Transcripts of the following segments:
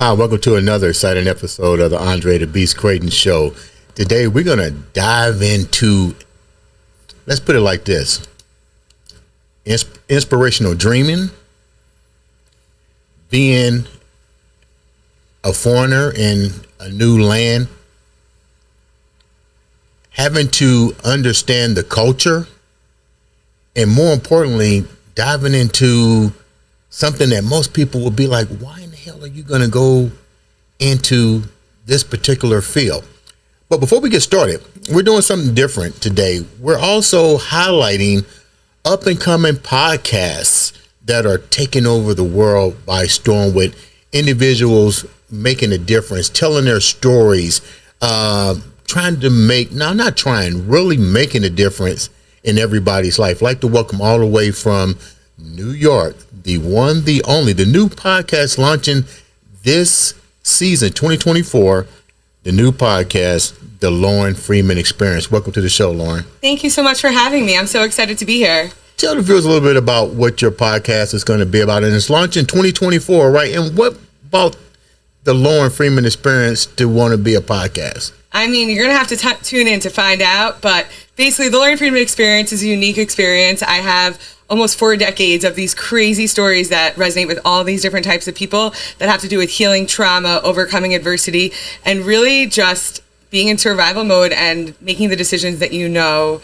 Hi, welcome to another exciting episode of the Andre The Beast Crayton Show. Today we're going to dive into, let's put it like this, inspirational dreaming, being a foreigner in a new land, having to understand the culture, and more importantly, diving into something that most people will be like, why in the hell are you going to go into this particular field? But before we get started, we're doing something different today. We're also highlighting up and coming podcasts that are taking over the world by storm, with individuals making a difference, telling their stories, trying to make, no, not trying, really making a difference in everybody's life. I'd like to welcome all the way from New York, the one, the only, the new podcast launching this season, 2024, the new podcast, The Lauren Freeman Experience. Welcome to the show, Lauren. Thank you so much for having me. I'm so excited to be here. Tell the viewers a little bit about what your podcast is going to be about, and it's launching 2024, right? And what about the Lauren Freeman Experience to want to be a podcast? I mean, you're going to have to tune in to find out, but basically the Lauren Freeman Experience is a unique experience. I have almost 4 decades of these crazy stories that resonate with all these different types of people that have to do with healing trauma, overcoming adversity, and really just being in survival mode and making the decisions that you know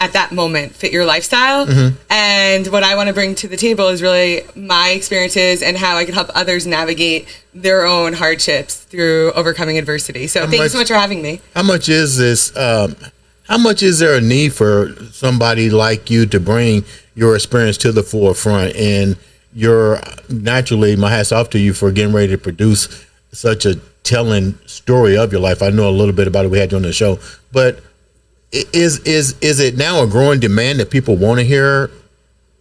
at that moment fit your lifestyle. Mm-hmm. And what I want to bring to the table is really my experiences and how I can help others navigate their own hardships through overcoming adversity. So thank you so much for having me. How much is this? How much is there a need for somebody like you to bring your experience to the forefront? And you're naturally, my hat's off to you for getting ready to produce such a telling story of your life. I know a little bit about it. We had you on the show, but is it now a growing demand that people want to hear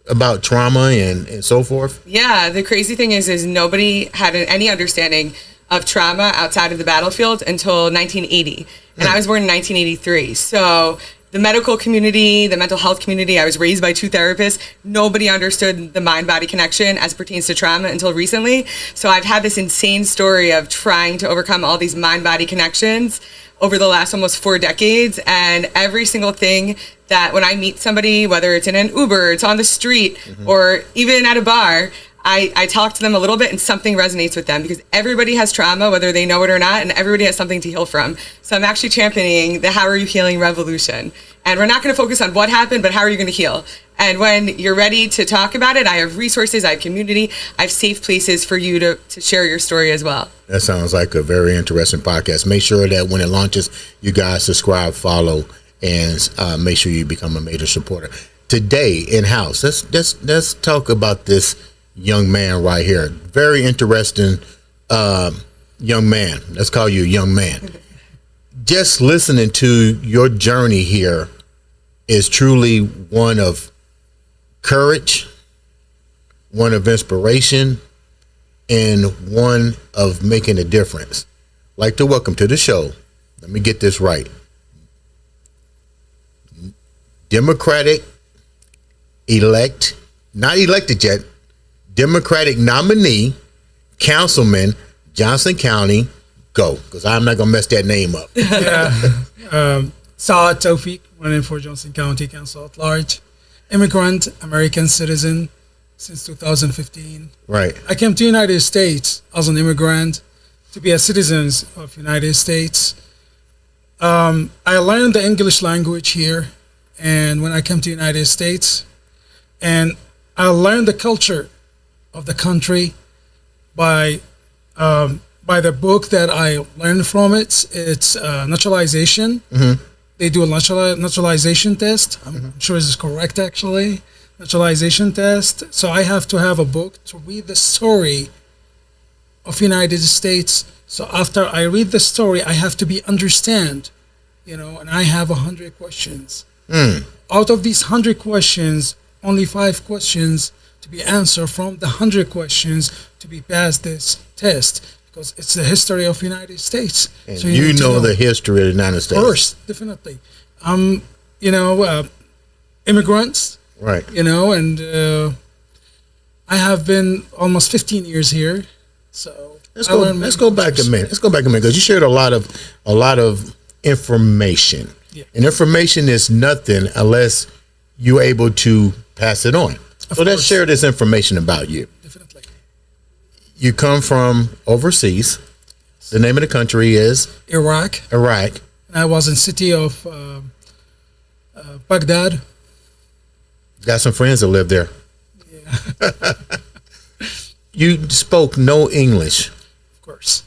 about trauma and so forth? Yeah, the crazy thing is nobody had any understanding of trauma outside of the battlefield until 1980. And I was born in 1983. So the medical community, the mental health community, I was raised by 2 therapists. Nobody understood the mind-body connection as pertains to trauma until recently. So I've had this insane story of trying to overcome all these mind-body connections over the last almost 4 decades. And every single thing that when I meet somebody, whether it's in an Uber, it's on the street, mm-hmm. or even at a bar, I talk to them a little bit and something resonates with them, because everybody has trauma, whether they know it or not, and everybody has something to heal from. So I'm actually championing the How Are You Healing revolution. And we're not going to focus on what happened, but how are you going to heal? And when you're ready to talk about it, I have resources, I have community, I have safe places for you to share your story as well. That sounds like a very interesting podcast. Make sure that when it launches, you guys subscribe, follow, and make sure you become a major supporter. Today, in-house, let's talk about this young man right here. Very interesting young man. Let's call you a young man. Just listening to your journey here is truly one of courage, one of inspiration, and one of making a difference. I'd like to welcome to the show, let me get this right, Democratic not elected yet, Democratic nominee, Councilman, Johnson County, go, because I'm not going to mess that name up. Saad Tawfeeq, running for Johnson County Council at Large. Immigrant, American citizen since 2015. Right. I came to United States as an immigrant to be a citizen of United States. I learned the English language here, and when I came to United States, and I learned the culture of the country by the book that I learned from it. It's naturalization. Mm-hmm. They do a naturalization test. I'm sure this is correct, actually. Naturalization test. So I have to have a book to read the story of United States. So after I read the story, I have to understand, and I have 100 questions. Out of these 100 questions, only 5 questions to be answered from the 100 questions to be passed this test, because it's the history of United States. And so you know the history of the United States. Of course, definitely. Immigrants. Right. And I have been almost 15 years here. So Let's go back a minute. Let's go back a minute because you shared a lot of information. Yeah. And information is nothing unless you're able to pass it on. So let's share this information about you. Definitely. You come from overseas. The name of the country is Iraq. Iraq. I was in city of Baghdad. Got some friends that live there. Yeah, You spoke no English, of course.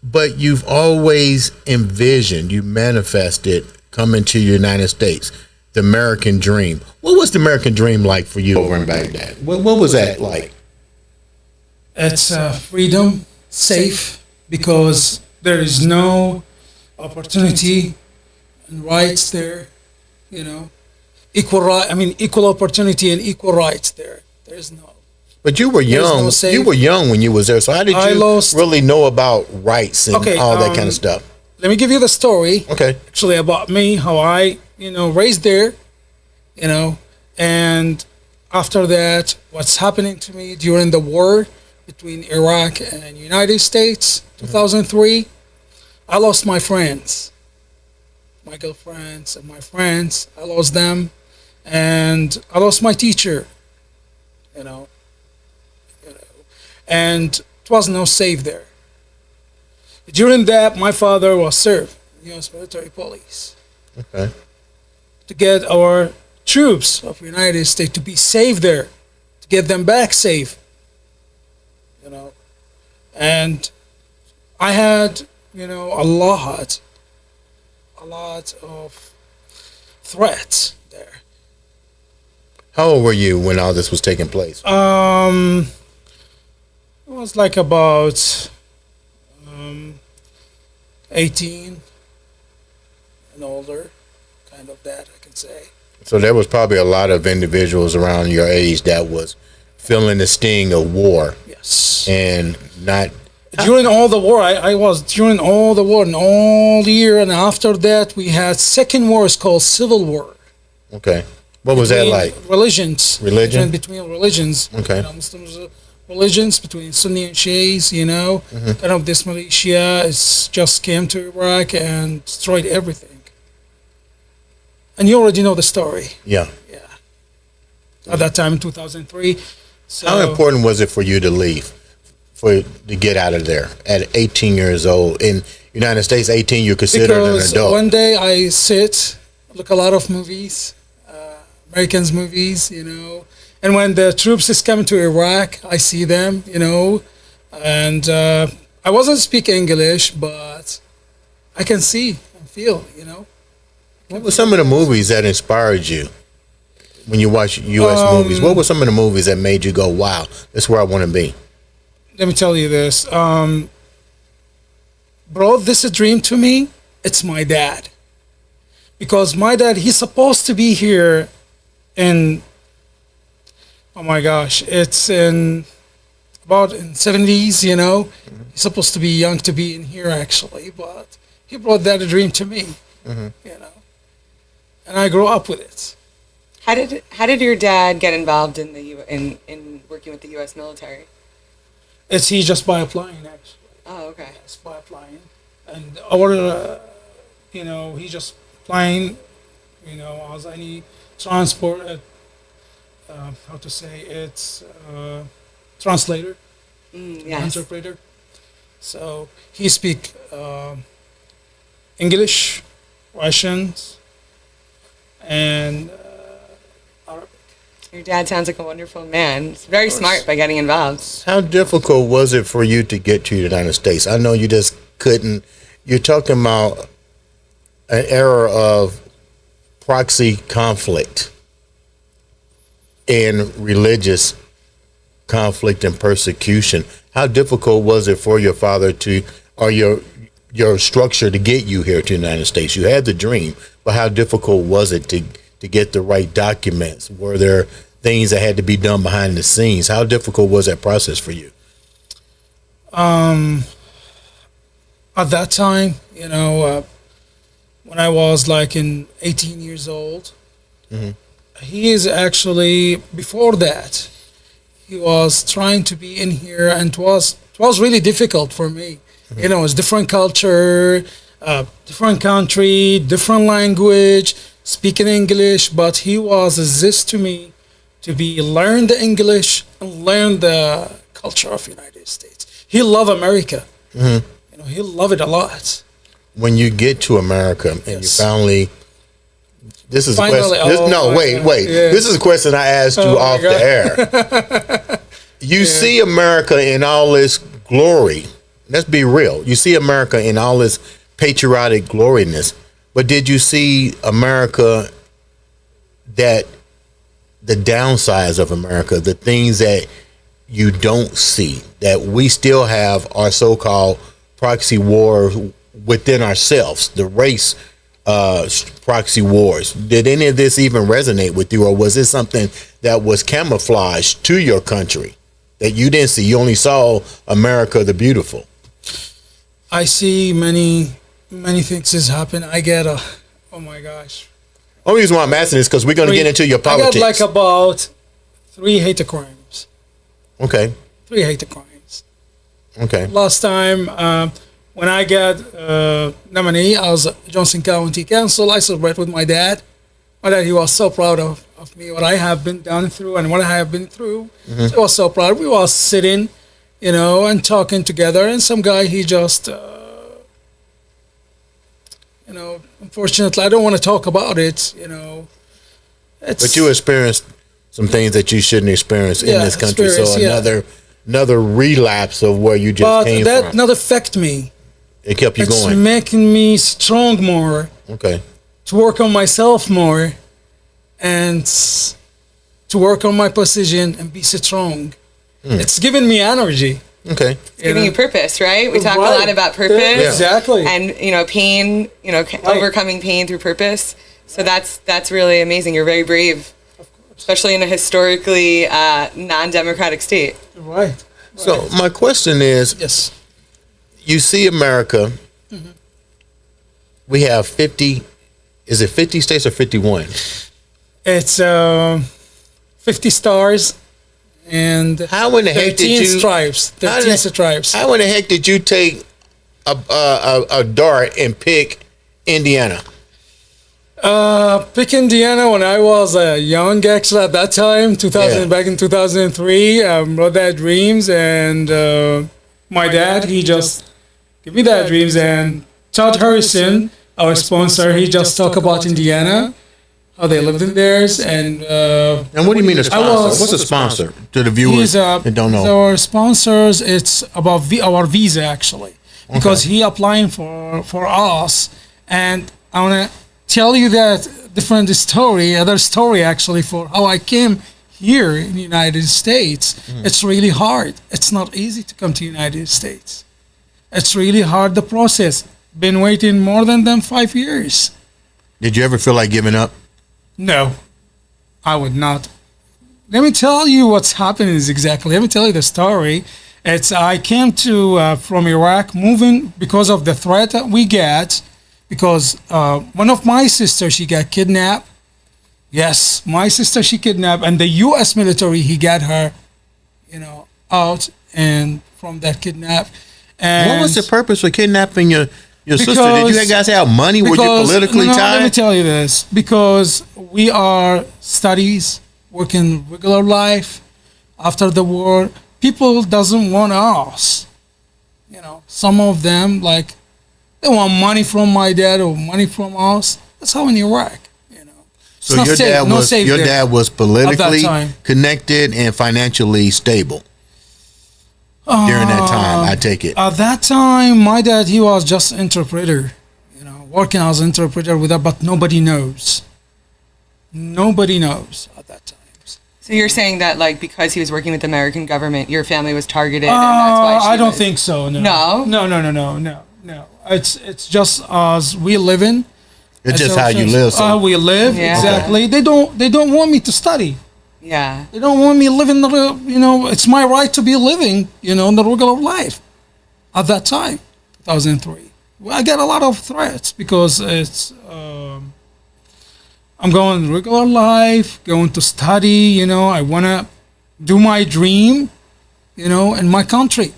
but you've always envisioned, you manifested coming to the United States, the American dream. What was the American dream like for you over in Baghdad? What was that like? It's freedom, safe, because there is no opportunity and rights there. You know, equal right. I mean, equal opportunity and equal rights there. There's no. But you were young. no safe. You were young when you was there. So how did you really know about rights and all that kind of stuff? Let me give you the story. Okay. Actually, about me, how I, raised there, and after that, what's happening to me during the war between Iraq and United States, 2003, I lost my friends, my girlfriends and my friends. I lost them, and I lost my teacher, and it was no safe there. During that, my father was served in U.S. military police Okay. to get our troops of United States to be safe there, to get them back safe. And I had, a lot of threats there. How old were you when all this was taking place? It was like about 18 and older, kind of that, I can say. So there was probably a lot of individuals around your age that was feeling the sting of war Yes. and not. During all the war, I was during all the war and all the year, and after that we had second war. It's called Civil War. Okay. What was that like? Religions. Religion? Between religions. Okay. Muslims, religions between Sunni and Shias. Mm-hmm. Kind of this militia is just came to Iraq and destroyed everything. And you already know the story. Yeah. Yeah. At that time in 2003. So How important was it for you to leave, to get out of there at 18 years old? In United States, 18, you're considered because an adult. one day I look a lot of movies, Americans movies, and when the troops is coming to Iraq, I see them, and I wasn't speak English, but I can see and feel, What were some of the movies that inspired you when you watch U.S. movies? What were some of the movies that made you go, wow, that's where I want to be? Let me tell you this. Bro, this is a dream to me. It's my dad. Because my dad, he's supposed to be here in, oh my gosh, it's in 70s, He's supposed to be young to be in here actually, but he brought that a dream to me, And I grew up with it. How did your dad get involved in in working with the U.S. military? It's he just by applying actually. Oh, okay. Yes, by applying. And our, he just applying, as any transport, how to say, it's translator, Yes. interpreter. So he speak English, Russians, and Arabic. Your dad sounds like a wonderful man. He's very smart by getting involved. How difficult was it for you to get to the United States? I know you just couldn't. You're talking about an era of proxy conflict and religious conflict and persecution. How difficult was it for your father or your structure to get you here to the United States? You had the dream, but how difficult was it to get the right documents? Were there things that had to be done behind the scenes? How difficult was that process for you? At that time, when I was like 18 years old, he is actually, before that, he was trying to be in here, and it it was really difficult for me. You know, it's different culture, different country, different language, speaking English. But he was this to me to be learn the English and learn the culture of United States. He loved America. You know, he loved it a lot. When you get to America and you finally, this is Finally, a question. Wait. Yeah. This is a question I asked you off the air. You see America in all its glory. Let's be real. You see America in all its patriotic gloriness. But did you see America, that the downsides of America, the things that you don't see, that we still have our so-called proxy war within ourselves, the race proxy wars? Did any of this even resonate with you, or was this something that was camouflaged to your country that you didn't see? You only saw America the beautiful. I see many things has happened. I get oh my gosh. Only reason why I'm asking is because we're going to get into your politics. I got like about 3 hate crimes. Okay. 3 hate crimes. Okay. Last time when I got nominee, I was Johnson County Council. I celebrated with my dad. My dad, he was so proud of me, what I have been done through and what I have been through. So he was so proud. We were sitting, you know, and talking together. And some guy, he just, you know, unfortunately, I don't want to talk about it, you know. But you experienced some things that you shouldn't experience in this country. So another relapse of where you just came from. But that not affect me. It kept you going. It's making me strong more. Okay. To work on myself more and to work on my position and be strong. It's giving me energy. Okay. It's giving you purpose, right? We talk a lot about purpose. Yeah. Exactly. And, you know, pain, you know, overcoming pain through purpose. So that's really amazing. You're very brave, especially in a historically non-democratic state. Right. So my question is, yes, you see America, we have 50, is it 50 states or 51? It's 50 stars and how in the heck did 13 you, stripes. 13 stripes. How in the heck did you take a dart and pick Indiana? Pick Indiana when I was young, actually, at that time, back in 2003, wrote that dreams, and my dad, he just gave me that dreams, and Todd Harrison, our sponsor, he just talked about Indiana, how they lived in theirs, and what do you mean a sponsor? What's a sponsor to the viewers that don't know? Our sponsors, it's about our visa, actually, because he applying for us, and I want to tell you that other story actually, for how I came here in the United States. It's really hard. It's not easy to come to the United States. It's really hard, the process. Been waiting more than 5 years. Did you ever feel like giving up? No, I would not. Let me tell you what's happening is exactly. Let me tell you the story. I came to from Iraq, moving because of the threat that we get. Because one of my sisters, she got kidnapped. Yes, my sister, she kidnapped, and the U.S. military, he got her, you know, out and from that kidnap. And what was the purpose for kidnapping your sister? Did you guys have money? Were you politically tied? Let me tell you this. Because we are studies, working regular life after the war. People doesn't want us. You know, some of them, like, they want money from my dad or money from us. That's how in Iraq, you know. So your dad was politically connected and financially stable during that time, I take it. At that time, my dad, he was just interpreter, you know, working as interpreter with that, but nobody knows. Nobody knows at that time. So you're saying that, like, because he was working with the American government, your family was targeted, and that's why I don't think so. No. No. It's just as we live in. It's just how you live. So. We live, exactly. They don't want me to study. Yeah. They don't want me living the, you know, it's my right to be living, you know, in the regular life. At that time, 2003. I get a lot of threats because it's, I'm going regular life, going to study, you know, I want to do my dream, you know, in my country.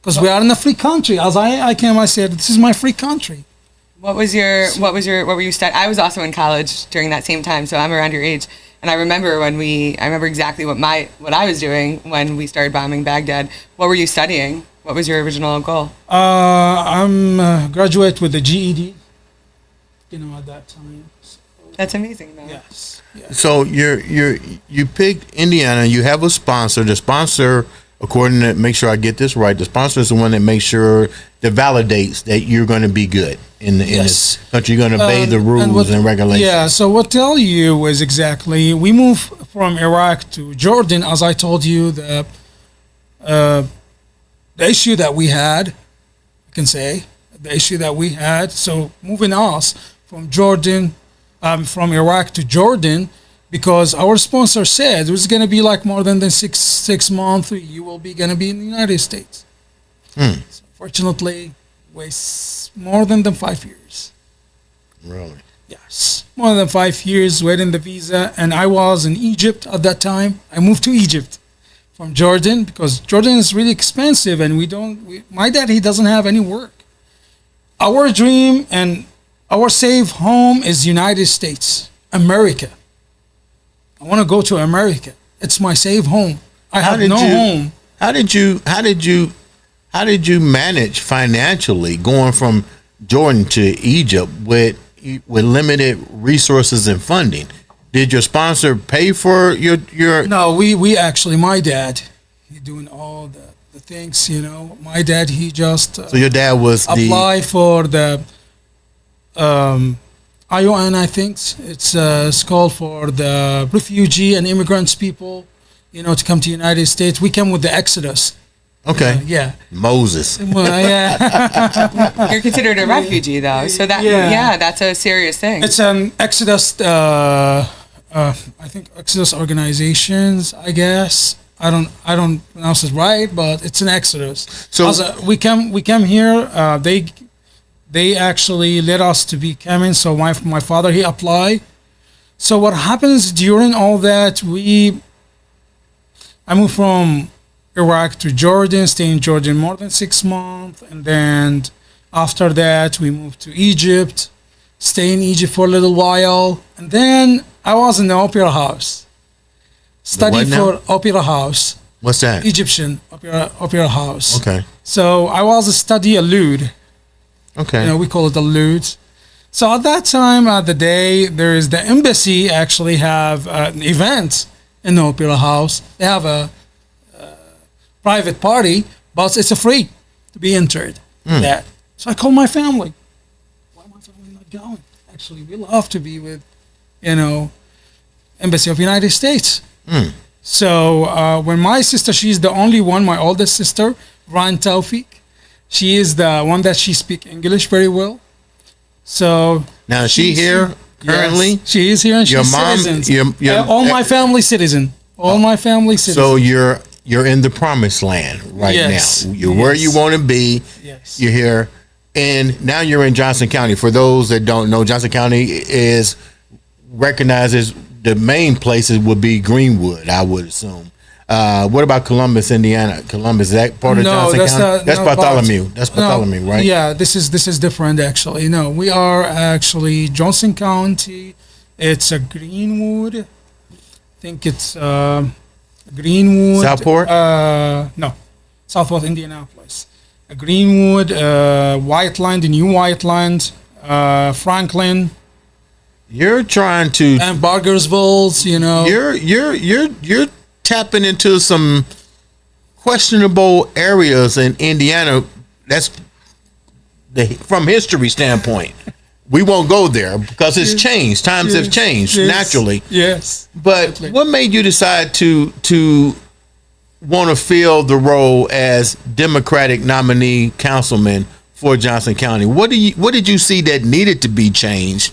because we are in a free country. As I came, I said, this is my free country. What were you studying? I was also in college during that same time, so I'm around your age. And I remember exactly what I was doing when we started bombing Baghdad. What were you studying? What was your original goal? I'm graduate with a GED, at that time. So, that's amazing, though. Yes. So you picked Indiana. You have a sponsor. The sponsor, according to, make sure I get this right, the sponsor is the one that makes sure, that validates that you're going to be good in this country. You're going to obey the rules and regulations. Yeah. So what tell you is exactly, we moved from Iraq to Jordan. As I told you, the issue that we had, I can say, the issue that we had. So moving us from from Iraq to Jordan, because our sponsor said it was going to be like more than 6 months, you will be going to be in the United States. So fortunately, waste more than 5 years. Really? Yes, more than 5 years waiting the visa, and I was in Egypt at that time. I moved to Egypt from Jordan because Jordan is really expensive, and my dad, he doesn't have any work. Our dream and our safe home is United States, America. I want to go to America. It's my safe home. I have no home. How did you manage financially going from Jordan to Egypt with limited resources and funding? Did your sponsor pay for your? No, we actually, my dad, he doing all the things. My dad, he just so your dad was apply for the ION, I think it's called, for the refugee and immigrants people, to come to the United States. We came with the Exodus. Okay. Yeah. Moses. Well, yeah. You're considered a refugee, though, so that's a serious thing. It's an Exodus. I think Exodus organizations. I guess I don't pronounce it right, but it's an Exodus. So we came here. They actually let us to be coming. So my father, he applied. So what happens during all that, I moved from Iraq to Jordan, stay in Jordan more than 6 months, and then after that we moved to Egypt, stay in Egypt for a little while, and then I was in the opera house, study for opera house. What's that? Egyptian opera house. Okay. So I was study a lute. Okay. We call it a lute. So at that time, the day, there is the embassy actually have an event in the opera house. They have a private party, but it's free to be entered. That. So I called my family. Why my family not going? Actually, we love to be with, Embassy of United States. So when my sister, she's the only one, my oldest sister, Saad Tawfeeq, she is the one that she speak English very well. So now is she here currently? Yes, she is here, and your she's mom, citizen. All my family citizen. All my family citizen. So you're in the promised land right now. You're where you want to be. Yes. You're here, and now you're in Johnson County. For those that don't know, Johnson County is recognized as the main places would be Greenwood, I would assume. What about Columbus, Indiana? Columbus, is that part of Johnson County? That's Bartholomew. That's Bartholomew, right? Yeah, this is different actually. No, we are actually Johnson County. It's a Greenwood. I think it's Greenwood. Southport? No, Southwest Indianapolis. Greenwood, Whiteland, the New Whiteland, Franklin. You're trying to and Bargersville, You're tapping into some questionable areas in Indiana. That's from history standpoint. We won't go there because it's changed. Times have changed naturally. Yes. But what made you decide to want to fill the role as Democratic nominee councilman for Johnson County? What did you see that needed to be changed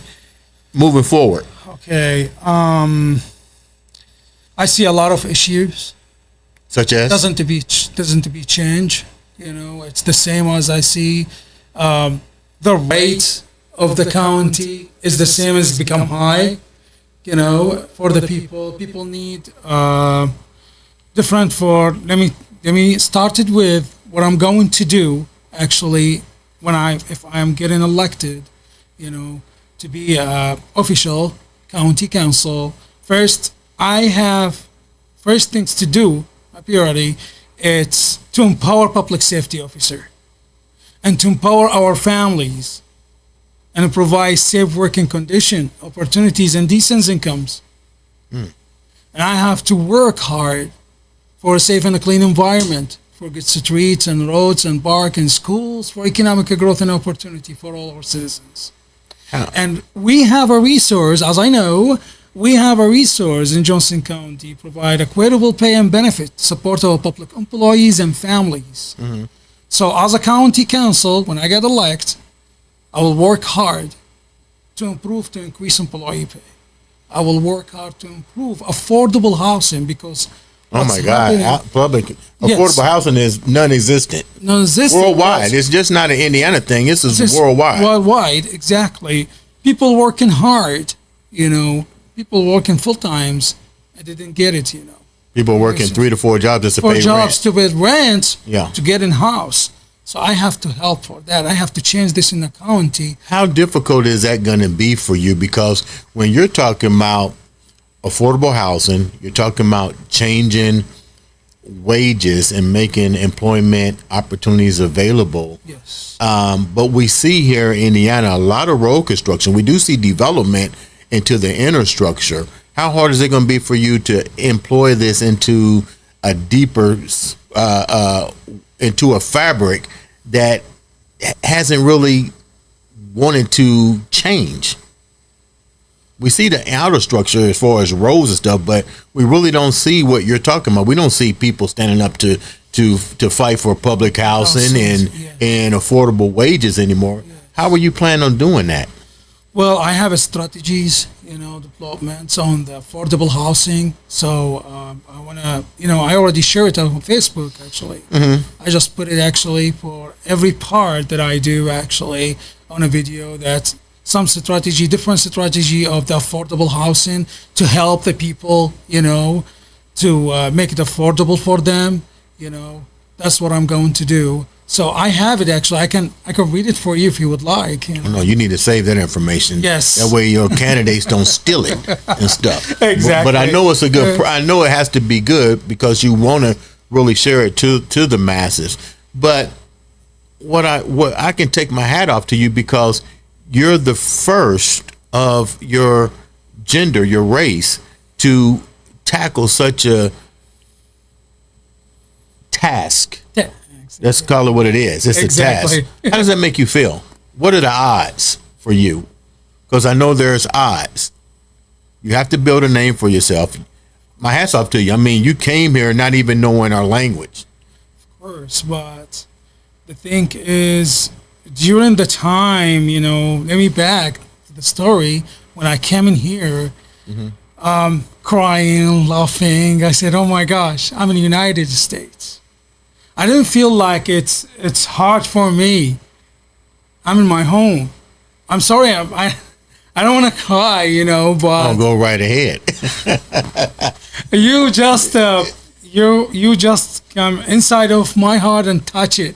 moving forward? Okay. I see a lot of issues. Such as? Doesn't to be changed. It's the same as I see. The rate of the county is the same as become high. For the people need different. For let me start it with what I'm going to do actually if I am getting elected, to be a official county council, first things to do, my priority, it's to empower public safety officer and to empower our families and provide safe working condition, opportunities, and decent incomes. And I have to work hard for a safe and a clean environment, for good streets and roads and parks and schools, for economic growth and opportunity for all our citizens. And we have a resource, as I know, we have a resource in Johnson County, provide equitable pay and benefit, support our public employees and families. So as a county council, when I get elected, I will work hard to increase employee pay. I will work hard to improve affordable housing because oh my God, affordable housing is non-existent. Worldwide. It's just not an Indiana thing. This is worldwide. Worldwide, exactly. People working hard, people working full times, and they didn't get it, People working 3 to 4 jobs just to pay rent. To pay rent, to get in house. So I have to help for that. I have to change this in the county. How difficult is that going to be for you? Because when you're talking about affordable housing, you're talking about changing wages and making employment opportunities available. Yes. But we see here in Indiana a lot of road construction. We do see development into the inner structure. How hard is it going to be for you to employ this into a deeper into a fabric that hasn't really wanted to change? We see the outer structure as far as roads and stuff, but we really don't see what you're talking about. We don't see people standing up to fight for public housing and affordable wages anymore. Yes. How are you planning on doing that? Well, I have a strategies, developments on the affordable housing. So I want to, I already shared it on Facebook, actually. I just put it actually for every part that I do actually on a video that's some strategy, different strategy of the affordable housing to help the people, to make it affordable for them. That's what I'm going to do. So I have it actually. I can read it for you if you would like. No, you need to save that information. Yes. That way your candidates don't steal it and stuff. Exactly. But I know it's a good. I know it has to be good because you want to really share it to the masses. But what I can take my hat off to you because you're the first of your gender, your race, to tackle such a task. Yeah. Let's call it what it is. It's a task. How does that make you feel? What are the odds for you? Because I know there's odds. You have to build a name for yourself. My hat's off to you. I mean, you came here not even knowing our language. Of course, but the thing is, during the time, let me back to the story. When I came in here, crying, laughing, I said, oh my gosh, I'm in the United States. I didn't feel like it's hard for me. I'm in my home. I'm sorry, I don't want to cry, but I'll go right ahead. you just come inside of my heart and touch it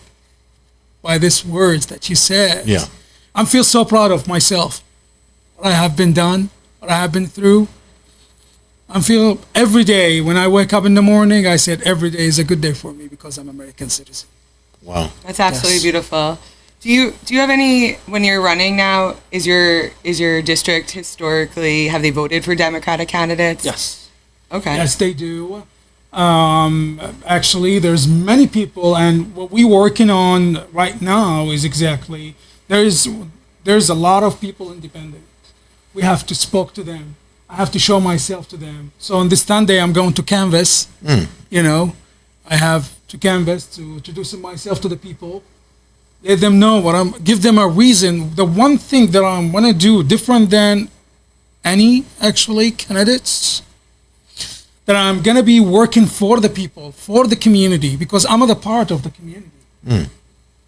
by these words that you said. Yeah, I feel so proud of myself. What I have been done, what I have been through. I feel every day when I wake up in the morning, I said every day is a good day for me because I'm an American citizen. Wow, that's absolutely beautiful. Do you have any, when you're running now, is your district historically, have they voted for Democratic candidates? Yes. Okay. Yes, they do. Actually, there's many people, and what we're working on right now is exactly there's a lot of people independent. We have to speak to them. I have to show myself to them. So on this Sunday, I'm going to canvas. I have to canvas to introduce myself to the people, let them know give them a reason. The one thing that I want to do different than any actually candidates, that I'm going to be working for the people, for the community, because I'm a part of the community.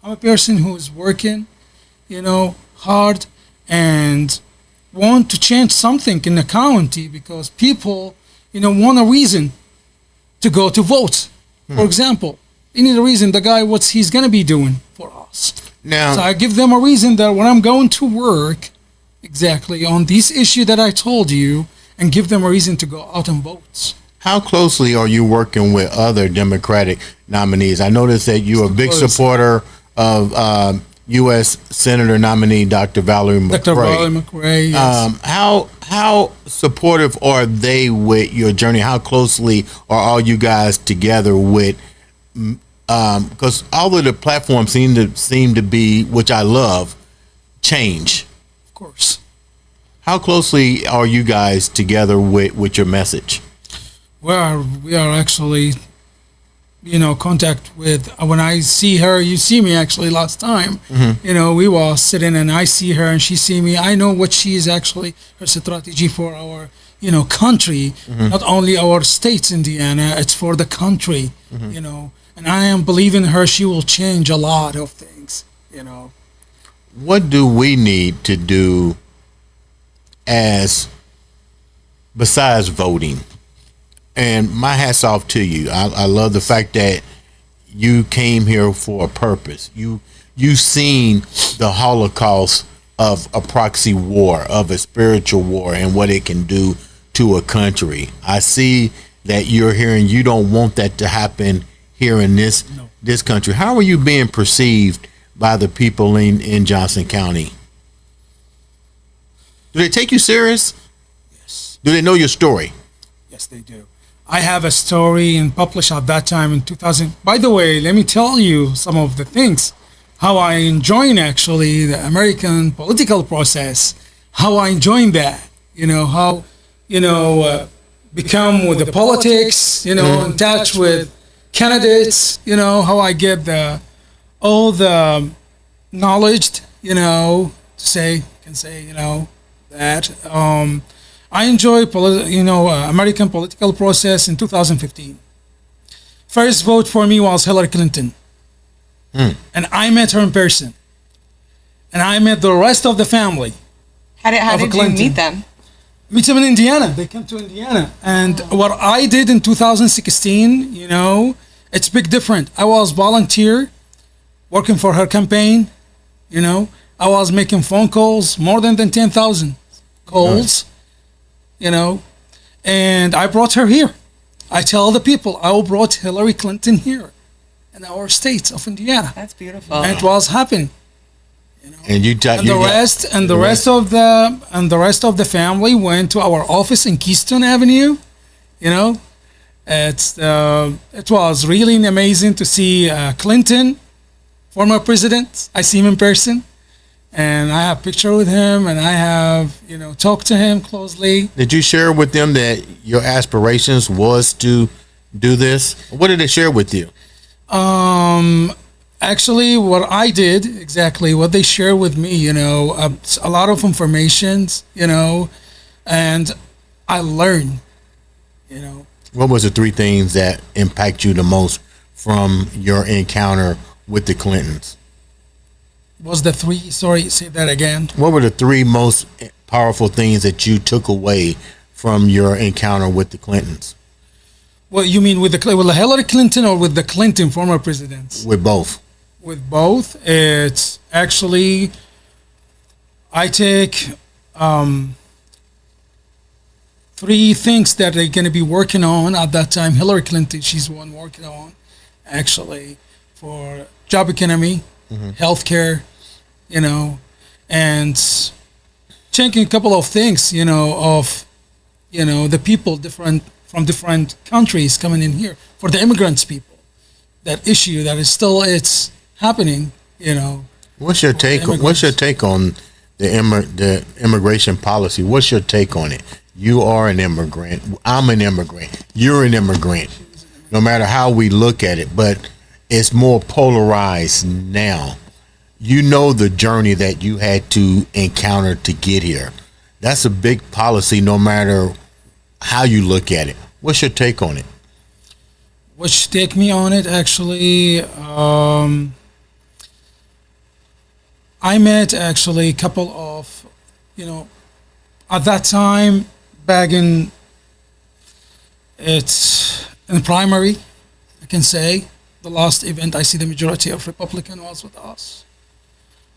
I'm a person who is working, hard and want to change something in the county because people, want a reason to go to vote. For example, They need a reason. The guy, what's he's gonna be doing for us. Now, So I give them a reason that when I'm going to work, exactly on this issue that I told you, and give them a reason to go out and vote. how closely are you working with other Democratic nominees? I noticed that you're a big Close. supporter of U.S. Senator nominee Dr. Valerie McRae. Dr. Valerie McRae, yes. How supportive are they with your journey? How closely are all you guys together with? Because all of the platforms seem to be, which I love, change. Of course. How closely are you guys together with your message? We are actually, contact with, when I see her, you see me actually last time, we were sitting and I see her and she see me. I know what she is actually, her strategy for our, country, not only our states, Indiana, it's for the country, and I am believing her, she will change a lot of things, What do we need to do besides voting? And my hat's off to you. I love the fact that you came here for a purpose. You've seen the Holocaust of a proxy war, of a spiritual war, and what it can do to a country. I see that you're here and you don't want that to happen here in this country. How are you being perceived by the people in Johnson County? Do they take you serious? Yes. Do they know your story? Yes, they do. I have a story and published at that time in 2000. By the way, let me tell you some of the things, how I enjoy actually the American political process, how I enjoy that, how, become with the politics, in touch with candidates, how I get all the knowledge, to say, that. I enjoy, American political process in 2015. First vote for me was Hillary Clinton. And I met her in person. And I met the rest of the family. How did you Clinton. meet them? Meet them in Indiana. They came to Indiana. And what I did in 2016, it's big different. I was volunteer working for her campaign. I was making phone calls, more than 10,000 calls. And I brought her here. I tell the people, I brought Hillary Clinton here in our state of Indiana. That's beautiful. And it was happening. And the rest of the family went to our office in Keystone Avenue. It was really amazing to see Clinton, former president. I see him in person. And I have picture with him, and I have, talked to him closely. Did you share with them that your aspirations was to do this? What did they share with you? Actually, what I did, exactly what they share with me, a lot of informations, and I learned, What was the three things that impact you the most from your encounter with the Clintons? Was the three, sorry, say that again. What were the three most powerful things that you took away from your encounter with the Clintons? Well, you mean with the Hillary Clinton or with the Clinton former presidents? With both. With both, it's actually, I take three things that they're going to be working on at that time. Hillary Clinton, she's the one working on, actually, for job economy, healthcare, and checking a couple of things, the people from different countries coming in here, for the immigrants people, that issue that is still, it's happening, What's your take on the immigration policy? What's your take on it? You are an immigrant. I'm an immigrant. You're an immigrant. No matter how we look at it, but it's more polarized now. You know the journey that you had to encounter to get here. That's a big policy no matter how you look at it. What's your take on it? What's take me on it, actually, I met actually a couple of, at that time, back in primary, I can say, the last event, I see the majority of Republican was with us,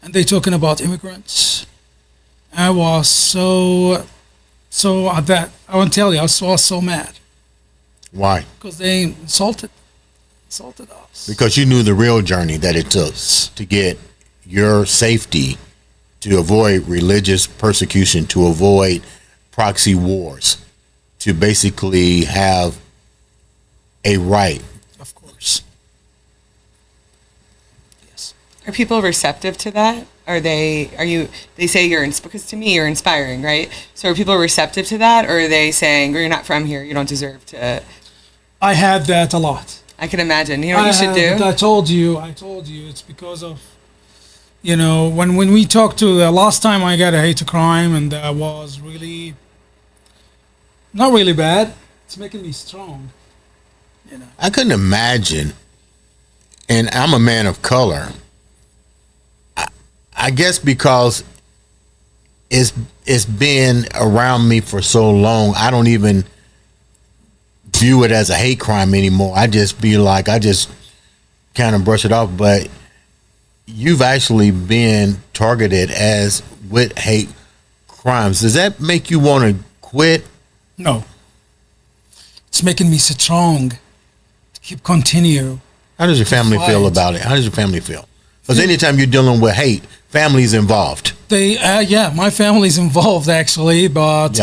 and they talking about immigrants. I was so at that. I won't tell you. I was so mad Why? because they insulted us. Because you knew the real journey that it took to get your safety, to avoid religious persecution, to avoid proxy wars, to basically have a right. Of course. Yes. Are people receptive to that? They say because to me you're inspiring, right? So are people receptive to that, or are they saying, you're not from here, you don't deserve to? I had that a lot. I can imagine. You know what you should do? I told you, it's because of, when we talked to the last time I got a hate crime, and that was really, not really bad. It's making me strong, I couldn't imagine, and I'm a man of color. I guess because it's been around me for so long, I don't even view it as a hate crime anymore. I just kind of brush it off. But you've actually been targeted as with hate crimes. Does that make you want to quit? No. It's making me strong to keep continue. How does your family feel about it? How does your family feel? Because anytime you're dealing with hate, family's involved. My family's involved actually, but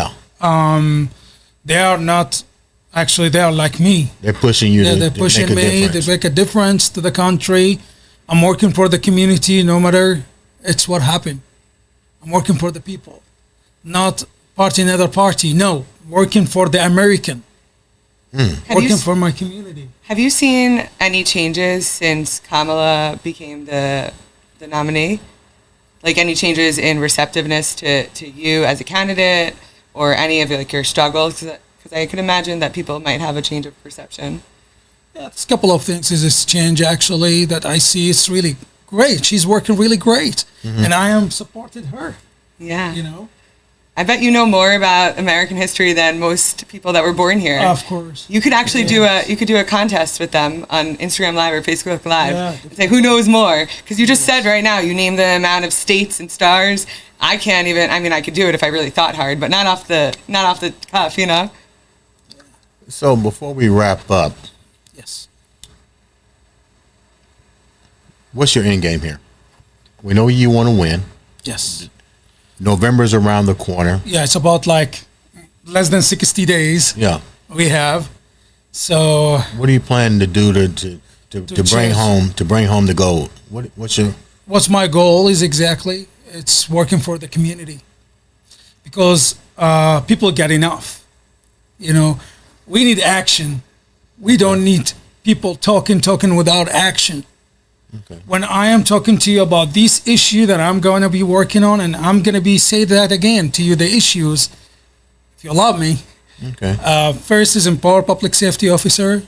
they are not. Actually, they are like me. They're pushing you. They're pushing me. They make a difference to the country. I'm working for the community, no matter it's what happened. I'm working for the people, not party another party. No, working for the American. Working for my community. Have you seen any changes since Kamala became the nominee? Like any changes in receptiveness to you as a candidate, or any of your struggles? Because I can imagine that people might have a change of perception. Yeah, there's a couple of things is this change actually that I see. It's really great. She's working really great, and I am supported her. Yeah. I bet you know more about American history than most people that were born here. Of course. You could actually do a contest with them on Instagram Live or Facebook Live. Yeah. And say who knows more, because you just said right now you named the amount of states and stars. I can't even. I mean, I could do it if I really thought hard, but not off the cuff, So before we wrap up, Yes. what's your end game here? We know you want to win. Yes. November's around the corner. Yeah, it's about like less than 60 days. Yeah. We have. So What are you planning to do to bring home the gold? What's my goal is exactly, it's working for the community, because people get enough. We need action. We don't need people talking without action. Okay. When I am talking to you about this issue that I'm going to be working on, and I'm going to say that again to you, the issues, if you love me, Okay. First is empower public safety officer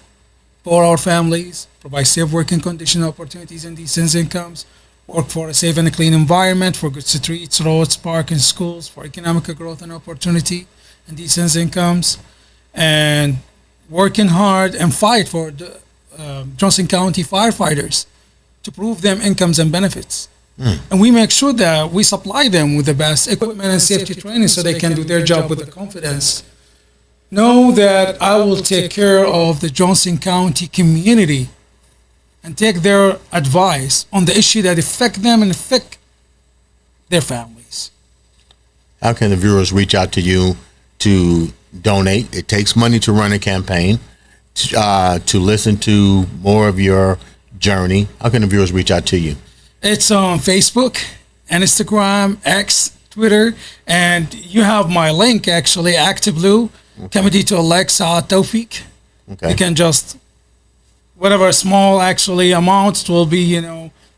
for our families, provide safe working condition opportunities and decent incomes, work for a safe and clean environment, for good streets, roads, parks, and schools, for economic growth and opportunity and decent incomes, and working hard and fight for the Johnson County firefighters to prove them incomes and benefits. And we make sure that we supply them with the best equipment and safety training so they can do their job with confidence. Know that I will take care of the Johnson County community and take their advice on the issue that affect them and affect their families. How can the viewers reach out to you to donate? It takes money to run a campaign, to listen to more of your journey. How can the viewers reach out to you? It's on Facebook, Instagram, X, Twitter, and you have my link actually, Active Blue, Committee to elect Saad Tawfeeq. Okay. You can just, whatever small actually amounts will be,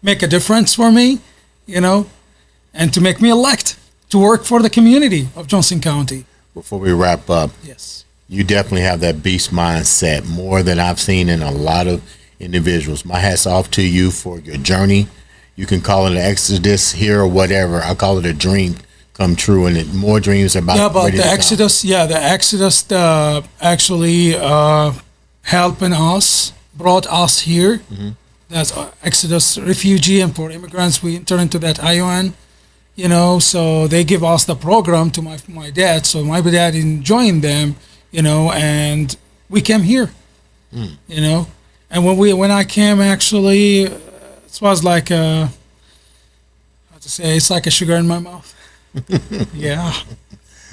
make a difference for me, and to make me elect to work for the community of Johnson County. Before we wrap up, Yes. you definitely have that beast mindset, more than I've seen in a lot of individuals. My hat's off to you for your journey. You can call it an exodus here or whatever. I call it a dream come true, and more dreams about the exodus. Yeah, the exodus actually helping us brought us here. That's Exodus refugee, and for immigrants, we enter into that ION. So they give us the program to my dad. So my dad enjoying them, and we came here, And when I came, actually, it was like how to say, it's like a sugar in my mouth. Yeah.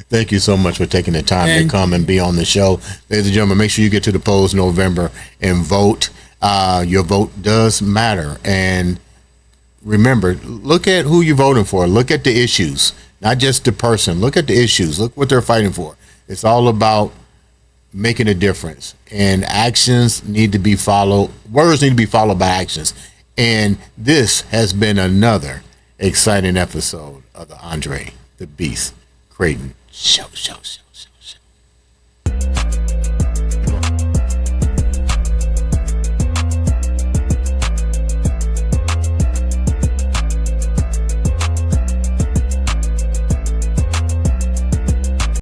Thank you so much for taking the time to come and be on the show. Ladies and gentlemen, make sure you get to the polls in November and vote. Your vote does matter. And remember, look at who you're voting for. Look at the issues, not just the person. Look at the issues. Look what they're fighting for. It's all about making a difference. And actions need to be followed. Words need to be followed by actions. And this has been another exciting episode of the Andre the Beast Crayton Show.